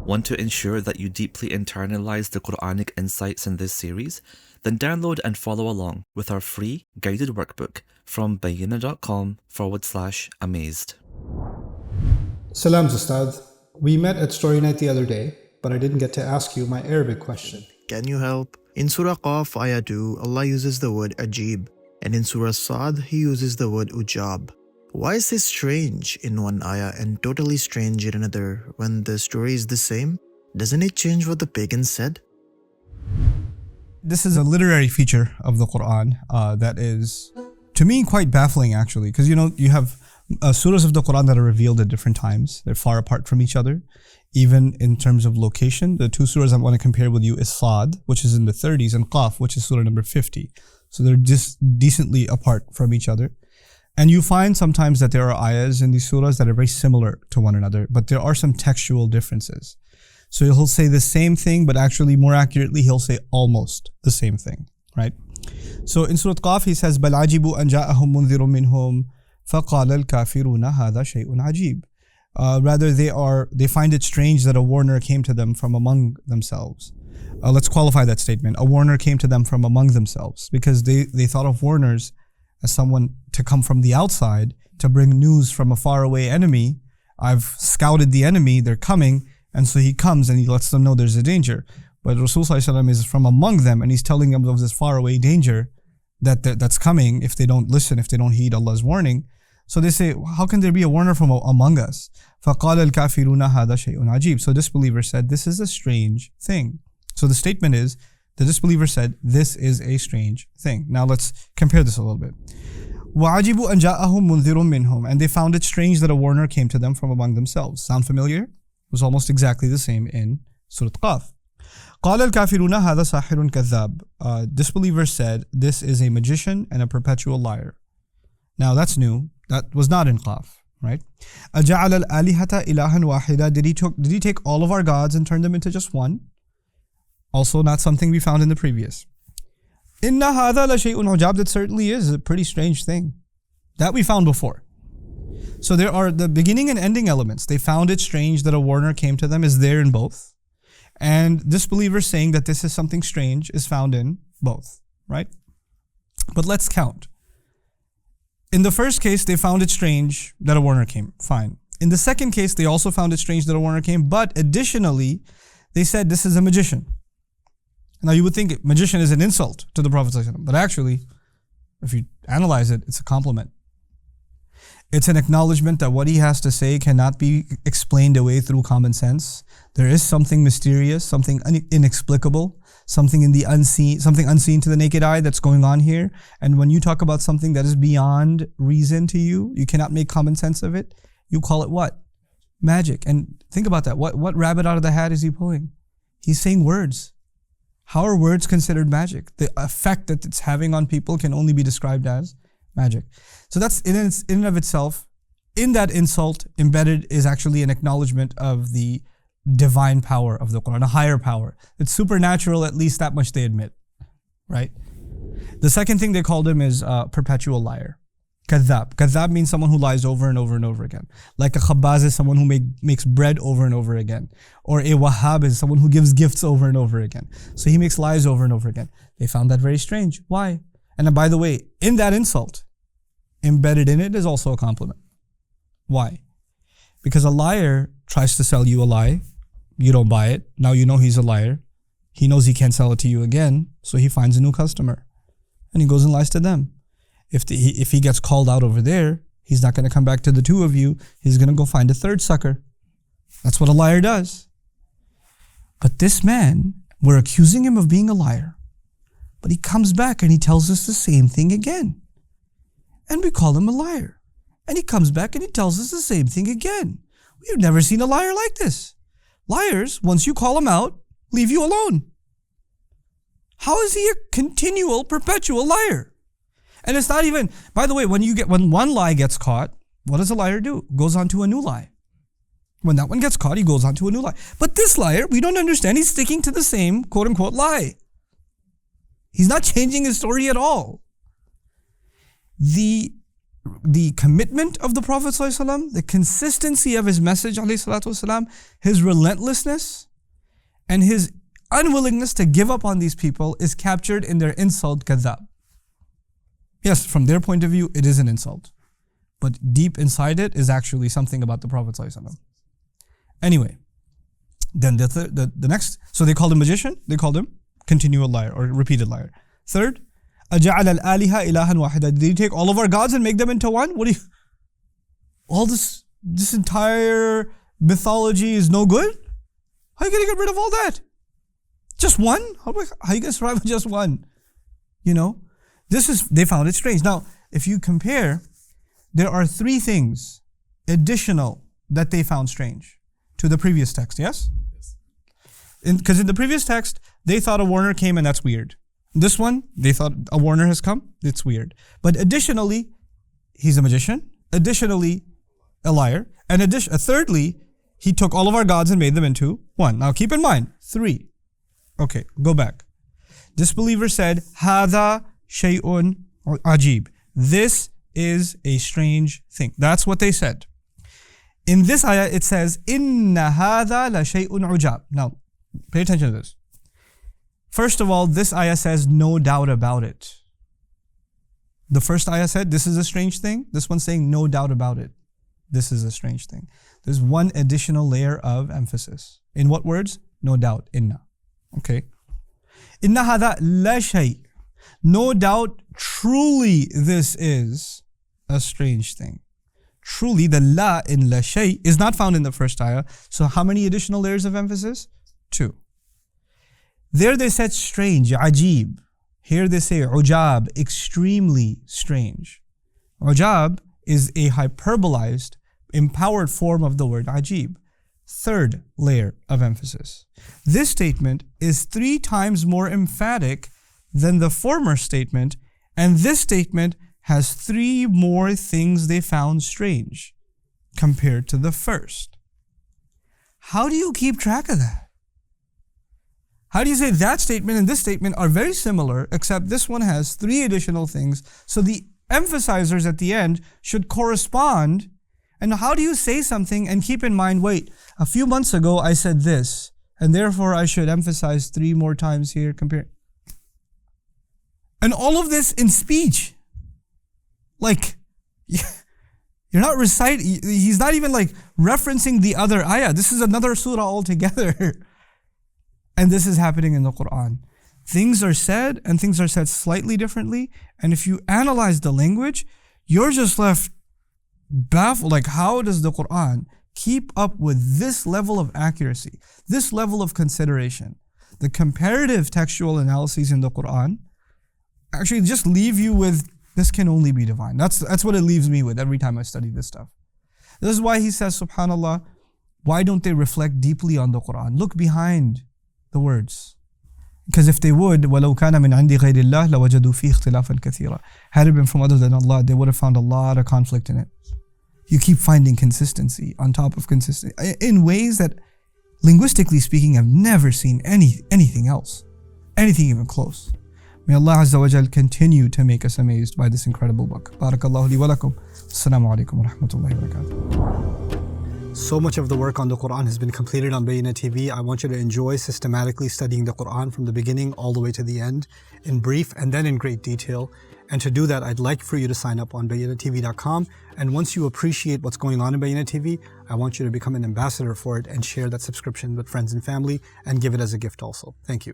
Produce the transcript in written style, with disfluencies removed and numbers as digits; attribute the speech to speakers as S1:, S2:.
S1: Want to ensure that you deeply internalize the Quranic insights in this series? Then download and follow along with our free guided workbook from bayyinah.com/amazed.
S2: Salams, Ustadh. We met at Story Night the other day, but I didn't get to ask you my Arabic question.
S3: Can you help? In Surah Qaf, Ayah 2, Allah uses the word ajib, and in Surah Sad, He uses the word ujab. Why is this strange in one ayah and totally strange in another when the story is the same? Doesn't it change what the pagans said?
S4: This is a literary feature of the Quran that is, to me, quite baffling actually. Because you have surahs of the Quran that are revealed at different times. They're far apart from each other, even in terms of location. The two surahs I want to compare with you is Sad, which is in the 30s, and Qaf, which is surah number 50. So they're just decently apart from each other. And you find sometimes that there are ayahs in these surahs that are very similar to one another, but there are some textual differences. So he'll say the same thing, but actually more accurately, he'll say almost the same thing, right? So in Surah Qaf, he says, بَلْ عَجِبُوا أَنْ جَاءَهُمْ مُنذِرٌ مِّنْهُمْ فَقَالَ الْكَافِرُونَ هَذَا شَيْءٌ عَجِيبٌ. Rather, they find it strange that a warner came to them from among themselves. Let's qualify that statement. A warner came to them from among themselves, because they thought of warners as someone to come from the outside to bring news from a faraway enemy. I've scouted the enemy, they're coming, and so he comes and he lets them know there's a danger. But Rasul ﷺ is from among them, and he's telling them of this faraway danger that's coming if they don't listen, if they don't heed Allah's warning. So they say, how can there be a warner from among us? فَقَالَ الْكَافِرُونَ هَذَا شَيْءٌ عَجِيبٌ. So disbeliever said, this is a strange thing. So the statement is, the disbeliever said, this is a strange thing. Now let's compare this a little bit. وَعَجِبُوا أَنْ جَاءَهُمْ مُنذِرٌ مِّنْهُمْ. And they found it strange that a warner came to them from among themselves. Sound familiar? It was almost exactly the same in Surah Qaf. قَالَ الْكَافِرُونَ هَذَا سَاحِرٌ كَذَّابٌ. Disbelievers said, this is a magician and a perpetual liar. Now that's new. That was not in Qaf, right? أَجَعَلَ الْآلِهَةَ إِلَهًا وَاحِدًا. Did he take all of our gods and turn them into just one? Also not something we found in the previous. إِنَّ هَذَا لَشَيْءٌ عُجَابٌ. That certainly is a pretty strange thing that we found before. So there are the beginning and ending elements. They found it strange that a warner came to them is there in both. And disbelievers saying that this is something strange is found in both, right? But let's count. In the first case, they found it strange that a warner came. Fine. In the second case, they also found it strange that a warner came, but additionally, they said this is a magician. Now you would think magician is an insult to the Prophet ﷺ, but actually, if you analyze it, it's a compliment. It's an acknowledgement that what he has to say cannot be explained away through common sense. There is something mysterious, something inexplicable, something in the unseen, something unseen to the naked eye that's going on here. And when you talk about something that is beyond reason to you, you cannot make common sense of it. You call it what? Magic. And think about that. What rabbit out of the hat is he pulling? He's saying words. How are words considered magic? The effect that it's having on people can only be described as magic. So that's in and of itself, in that insult embedded is actually an acknowledgement of the divine power of the Quran, a higher power. It's supernatural, at least that much they admit, right? The second thing they called him is perpetual liar. Kadhab. Kadhab means someone who lies over and over and over again. Like a khabbaz is someone who makes bread over and over again. Or a wahhab is someone who gives gifts over and over again. So he makes lies over and over again. They found that very strange. Why? And by the way, in that insult, embedded in it is also a compliment. Why? Because a liar tries to sell you a lie. You don't buy it. Now you know he's a liar. He knows he can't sell it to you again. So he finds a new customer. And he goes and lies to them. If he gets called out over there, he's not going to come back to the two of you. He's going to go find a third sucker. That's what a liar does. But this man, we're accusing him of being a liar. But he comes back and he tells us the same thing again. And we call him a liar. And he comes back and he tells us the same thing again. We've never seen a liar like this. Liars, once you call them out, leave you alone. How is he a continual, perpetual liar? And it's not even, by the way, when one lie gets caught, what does a liar do? Goes on to a new lie. When that one gets caught, he goes on to a new lie. But this liar, we don't understand, he's sticking to the same quote unquote lie. He's not changing his story at all. The the commitment of the Prophet ﷺ, the consistency of his message ﷺ, his relentlessness, and his unwillingness to give up on these people is captured in their insult, kadhab. Yes, from their point of view, it is an insult. But deep inside it is actually something about the Prophet ﷺ. Anyway, then the next, so they called him magician, they called him continual liar or repeated liar. Third, أَجَعَلَ الْآلِهَ إِلَهًا وَاحِدًا. Did he take all of our gods and make them into one? What do you, all this entire mythology is no good? How are you going to get rid of all that? Just one? How are you going to survive with just one? You know, they found it strange. Now, if you compare, there are three things additional that they found strange to the previous text, yes? Because in the previous text, they thought a warner came and that's weird. This one, they thought a warner has come, it's weird. But additionally, he's a magician. Additionally, a liar. And thirdly, he took all of our gods and made them into one. Now keep in mind, three. Okay, go back. Disbeliever said, هَذَا شَيْءٌ عَجِيب. This is a strange thing. That's what they said. In this ayah, it says, إِنَّ هَذَا لَشَيْءٌ عُجَابٌ. Now, pay attention to this. First of all, this ayah says, no doubt about it. The first ayah said, this is a strange thing. This one's saying, no doubt about it. This is a strange thing. There's one additional layer of emphasis. In what words? No doubt. Inna. Okay. Inna hada la shay. No doubt, truly this is a strange thing. Truly, the la in la shay is not found in the first ayah. So how many additional layers of emphasis? Two. There they said strange, ajib. Here they say ujab, extremely strange. Ujab is a hyperbolized, empowered form of the word ajib. Third layer of emphasis. This statement is 3 times more emphatic than the former statement, and this statement has 3 more things they found strange compared to the first. How do you keep track of that? How do you say that statement and this statement are very similar, except this one has 3 additional things, so the emphasizers at the end should correspond? And how do you say something and keep in mind, wait, a few months ago I said this, and therefore I should emphasize 3 more times here compared. And all of this in speech. Like, you're not reciting, he's not even like referencing the other ayah. This is another surah altogether. And this is happening in the Quran. Things are said and things are said slightly differently. And if you analyze the language, you're just left baffled. Like, how does the Quran keep up with this level of accuracy, this level of consideration? The comparative textual analyses in the Quran actually just leave you with, this can only be divine. That's what it leaves me with every time I study this stuff. This is why he says, subhanAllah, why don't they reflect deeply on the Quran? Look behind the words. Because if they would, وَلَوْ كَانَ مِنْ عِنْدِ غَيْرِ اللَّهِ لَوَجَدُوا فِيهِ اخْتِلَافًا كَثِيرًا. Had it been from other than Allah, they would have found a lot of conflict in it. You keep finding consistency on top of consistency in ways that, linguistically speaking, I've never seen anything else, anything even close. May Allah Azza wa Jal continue to make us amazed by this incredible book. Barakallahu li wa lakum. Assalamu alaikum wa rahmatullahi wa barakatuh. So much of the work on the Quran has been completed on Bayyinah TV. I want you to enjoy systematically studying the Quran from the beginning all the way to the end, in brief and then in great detail. And to do that, I'd like for you to sign up on BayyinahTV.com. And once you appreciate what's going on in Bayyinah TV, I want you to become an ambassador for it and share that subscription with friends and family and give it as a gift also. Thank you.